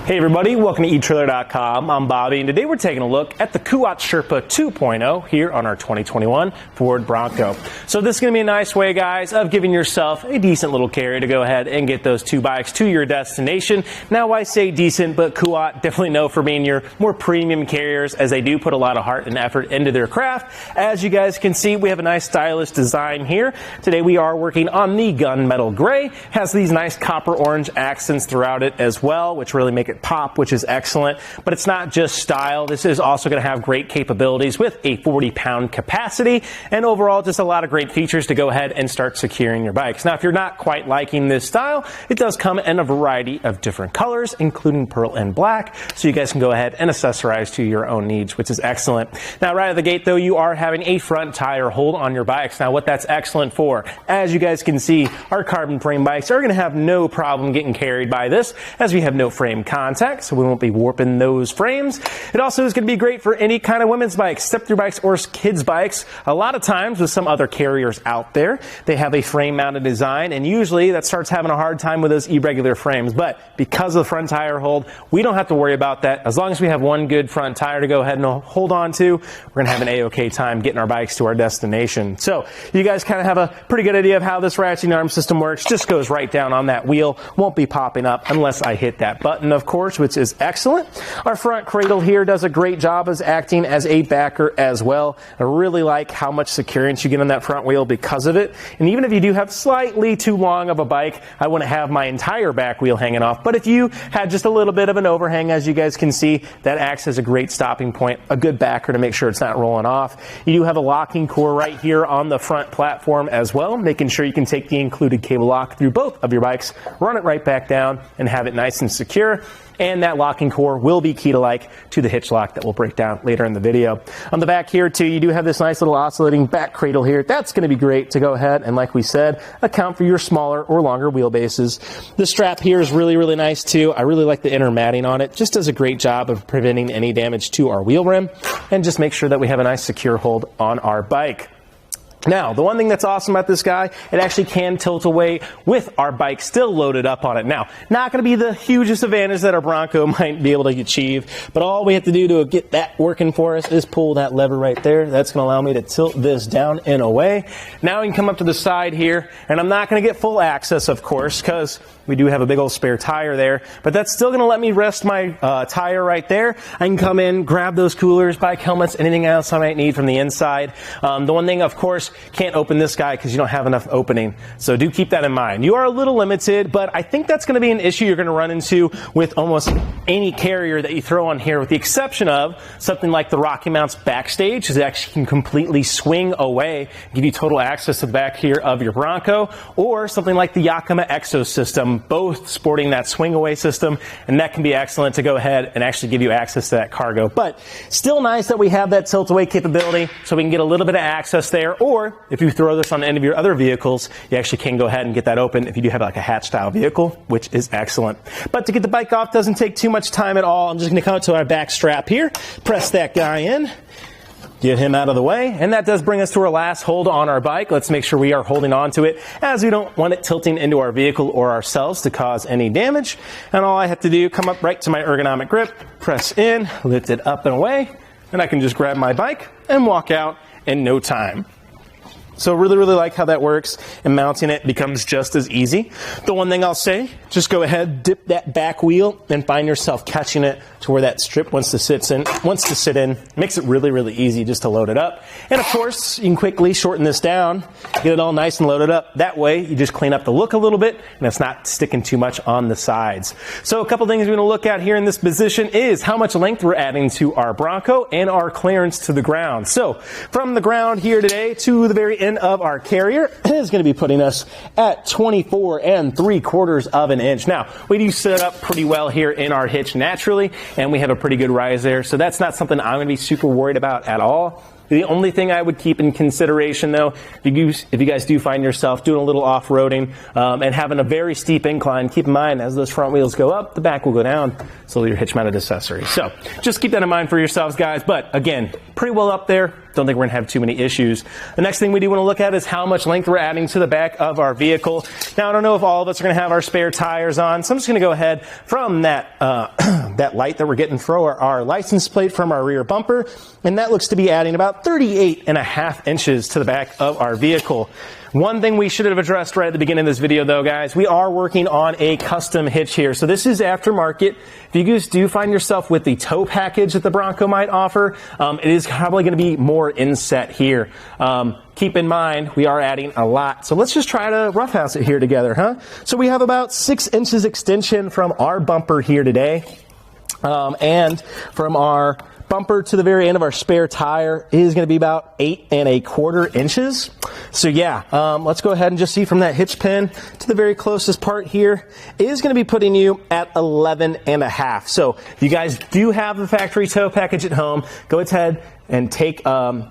Hey everybody, welcome to etrailer.com. I'm Bobby, and today we're taking a look at the Kuat Sherpa 2.0 here on our 2021 Ford Bronco. So this is going to be a nice way, guys, of giving yourself a decent little carry to go ahead and get those two bikes to your destination. Now, I say decent, but Kuat definitely know for being your more premium carriers, as they do put a lot of heart and effort into their craft. As you guys can see, we have a nice stylist design here. Today we are working on the gunmetal gray. Has these nice copper orange accents throughout it as well, which really make it pop, which is excellent. But it's not just style. This is also going to have great capabilities with a 40-pound capacity, and overall just a lot of great features to go ahead and start securing your bikes. Now, if you're not quite liking this style, it does come in a variety of different colors, including pearl and black, so you guys can go ahead and accessorize to your own needs, which is excellent. Now, right out of the gate, though, you are having a front tire hold on your bikes. Now, what that's excellent for, as you guys can see, our carbon frame bikes are going to have no problem getting carried by this, as we have no frame contact, so we won't be warping those frames. It also is going to be great for any kind of women's bikes, step-through bikes, or kids' bikes. A lot of times with some other carriers out there, they have a frame-mounted design, and usually that starts having a hard time with those irregular frames. But because of the front tire hold, we don't have to worry about that. As long as we have one good front tire to go ahead and hold on to, we're going to have an A-OK time getting our bikes to our destination. So you guys kind of have a pretty good idea of how this ratcheting arm system works. Just goes right down on that wheel. Won't be popping up unless I hit that button, of course, which is excellent. Our front cradle here does a great job as acting as a backer as well. I really like how much securance you get on that front wheel because of it. And even if you do have slightly too long of a bike, I wouldn't have my entire back wheel hanging off. But if you had just a little bit of an overhang, as you guys can see, that acts as a great stopping point, a good backer to make sure it's not rolling off. You do have a locking core right here on the front platform as well, making sure you can take the included cable lock through both of your bikes, run it right back down, and have it nice and secure. And that locking core will be key-to-like to the hitch lock that we'll break down later in the video. On the back here, too, you do have this nice little oscillating back cradle here. That's going to be great to go ahead and, like we said, account for your smaller or longer wheelbases. The strap here is really, really nice, too. I really like the inner matting on it. Just does a great job of preventing any damage to our wheel rim, and just make sure that we have a nice secure hold on our bike. Now, the one thing that's awesome about this guy, it actually can tilt away with our bike still loaded up on it. Now, not going to be the hugest advantage that our Bronco might be able to achieve, but all we have to do to get that working for us is pull that lever right there. That's going to allow me to tilt this down and away. Now we can come up to the side here, and I'm not going to get full access, of course, because we do have a big old spare tire there, but that's still going to let me rest my tire right there. I can come in, grab those coolers, bike helmets, anything else I might need from the inside. The one thing, of course, can't open this guy because you don't have enough opening, so do keep that in mind. You are a little limited, but I think that's going to be an issue you're going to run into with almost any carrier that you throw on here, with the exception of something like the Rocky Mounts Backstage, because it actually can completely swing away, give you total access to the back here of your Bronco, or something like the Yakima Exo system, both sporting that swing away system, and that can be excellent to go ahead and actually give you access to that cargo. But still nice that we have that tilt away capability, so we can get a little bit of access there. Or if you throw this on the end of your other vehicles, you actually can go ahead and get that open if you do have like a hatch style vehicle, which is excellent. But to get the bike off doesn't take too much time at all. I'm just going to come up to our back strap here, press that guy in, get him out of the way, and that does bring us to our last hold on our bike. Let's make sure we are holding on to it, as we don't want it tilting into our vehicle or ourselves to cause any damage. And all I have to do, come up right to my ergonomic grip, press in, lift it up and away, and I can just grab my bike and walk out in no time. So really, really like how that works, and mounting it becomes just as easy. The one thing I'll say, just go ahead, dip that back wheel, and find yourself catching it to where that strip wants to sit in. Makes it really, really easy just to load it up. And of course, you can quickly shorten this down, get it all nice and loaded up. That way, you just clean up the look a little bit, and it's not sticking too much on the sides. So a couple things we're going to look at here in this position is how much length we're adding to our Bronco and our clearance to the ground. So from the ground here today to the very end of our carrier is going to be putting us at 24 3/4 of an inch. Now, we do set up pretty well here in our hitch naturally, and we have a pretty good rise there, so that's not something I'm going to be super worried about at all. The only thing I would keep in consideration, though, if you guys do find yourself doing a little off-roading and having a very steep incline, keep in mind, as those front wheels go up, the back will go down, so your hitch-mounted accessory. So just keep that in mind for yourselves, guys. But again, pretty well up there. Don't think we're going to have too many issues. The next thing we do want to look at is how much length we're adding to the back of our vehicle. Now, I don't know if all of us are going to have our spare tires on, so I'm just going to go ahead from that that light that we're getting for our license plate from our rear bumper, and that looks to be adding about 38.5 inches to the back of our vehicle. One thing we should have addressed right at the beginning of this video though, guys, we are working on a custom hitch here. So this is aftermarket. If you guys do find yourself with the tow package that the Bronco might offer, it is probably going to be more inset here. Keep in mind, we are adding a lot. So let's just try to roughhouse it here together, huh? So we have about 6 inches extension from our bumper here today. And from our bumper to the very end of our spare tire is going to be about 8.25 inches. So yeah, let's go ahead and just see from that hitch pin to the very closest part here is going to be putting you at 11.5. So if you guys do have the factory tow package at home, go ahead and take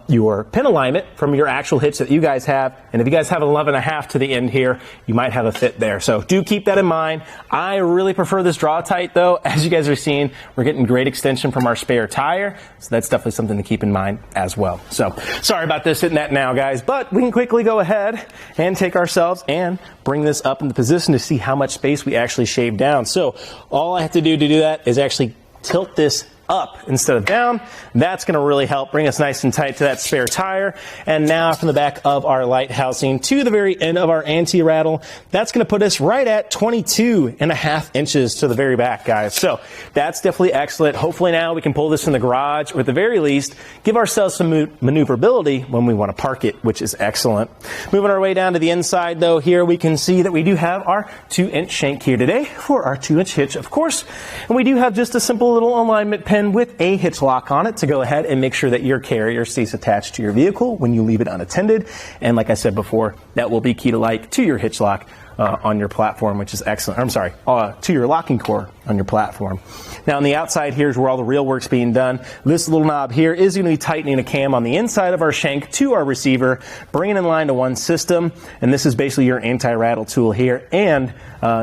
your pin alignment from your actual hitch that you guys have. And if you guys have 11.5 to the end here, you might have a fit there. So do keep that in mind. I really prefer this draw tight though. As you guys are seeing, we're getting great extension from our spare tire. So that's definitely something to keep in mind as well. So sorry about this hitting that now, guys, but we can quickly go ahead and take ourselves and bring this up into position to see how much space we actually shaved down. So all I have to do that is actually tilt this up instead of down. That's going to really help bring us nice and tight to that spare tire. And now from the back of our light housing to the very end of our anti-rattle, that's going to put us right at 22.5 inches to the very back, guys. So that's definitely excellent. Hopefully now we can pull this in the garage, or at the very least give ourselves some maneuverability when we want to park it, which is excellent. Moving our way down to the inside though, here we can see that we do have our 2-inch shank here today for our 2-inch hitch, of course. And we do have just a simple little alignment pin with a hitch lock on it to go ahead and make sure that your carrier stays attached to your vehicle when you leave it unattended. And like I said before, that will be key to your hitch lock on your platform, which is excellent. I'm sorry, to your locking core on your platform. Now on the outside, here's where all the real work's being done. This little knob here is going to be tightening a cam on the inside of our shank to our receiver, bringing in line to one system. And this is basically your anti-rattle tool here, and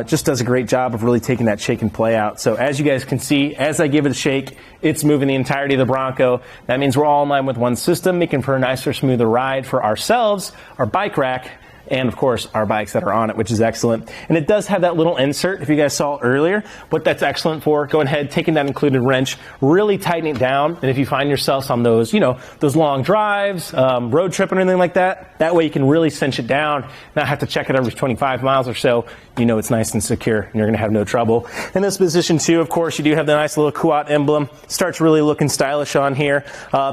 just does a great job of really taking that shake and play out. So as you guys can see, as I give it a shake, it's moving the entirety of the Bronco. That means we're all in line with one system, making for a nicer, smoother ride for ourselves, our bike rack, and of course our bikes that are on it, which is excellent. And it does have that little insert, if you guys saw earlier. What that's excellent for, go ahead, taking that included wrench, really tightening it down. And if you find yourself on those, those long drives, road trip or anything like that, that way you can really cinch it down, not have to check it every 25 miles or so. It's nice and secure and you're gonna have no trouble. In this position too, of course, you do have the nice little Kuat emblem. Starts really looking stylish on here.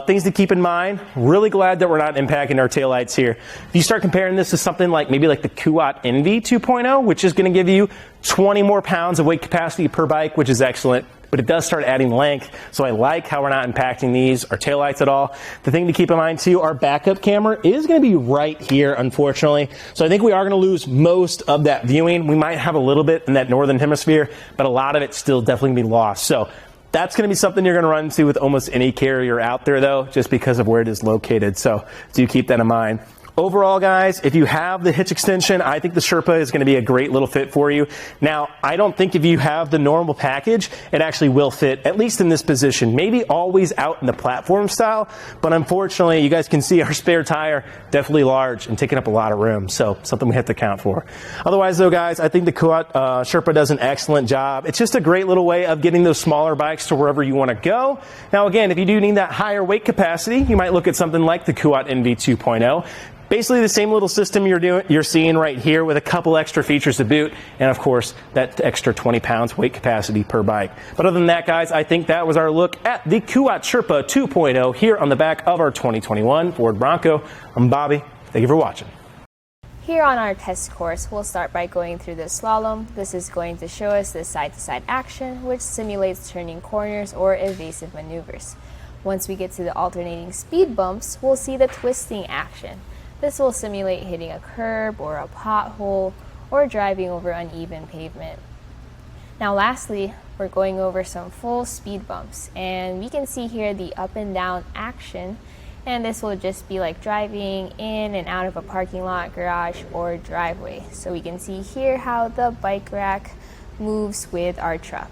Things to keep in mind, really glad that we're not impacting our taillights here. If you start comparing this to something like maybe like the Kuat Envy 2.0, which is going to give you 20 more pounds of weight capacity per bike, which is excellent, but it does start adding length. So I like how we're not impacting our taillights at all. The thing to keep in mind too, our backup camera is going to be right here, unfortunately. So I think we are going to lose most of that viewing. We might have a little bit in that northern hemisphere, but a lot of it's still definitely going to be lost. So that's going to be something you're going to run into with almost any carrier out there though, just because of where it is located. So do keep that in mind. Overall, guys, if you have the hitch extension, I think the Sherpa is going to be a great little fit for you. Now, I don't think if you have the normal package, it actually will fit, at least in this position. Maybe always out in the platform style, but unfortunately, you guys can see our spare tire, definitely large and taking up a lot of room, so something we have to account for. Otherwise, though, guys, I think the Kuat Sherpa does an excellent job. It's just a great little way of getting those smaller bikes to wherever you want to go. Now, again, if you do need that higher weight capacity, you might look at something like the Kuat Envy 2.0. Basically the same little system you're seeing right here with a couple extra features to boot, and of course that extra 20 pounds weight capacity per bike. But other than that, guys, I think that was our look at the Kuat Sherpa 2.0 here on the back of our 2021 Ford Bronco. I'm Bobby. Thank you for watching. Here on our test course, we'll start by going through the slalom. This is going to show us the side-to-side action, which simulates turning corners or evasive maneuvers. Once we get to the alternating speed bumps, we'll see the twisting action. This will simulate hitting a curb or a pothole or driving over uneven pavement. Now lastly, we're going over some full speed bumps, and we can see here the up and down action, and this will just be like driving in and out of a parking lot, garage, or driveway. So we can see here how the bike rack moves with our truck.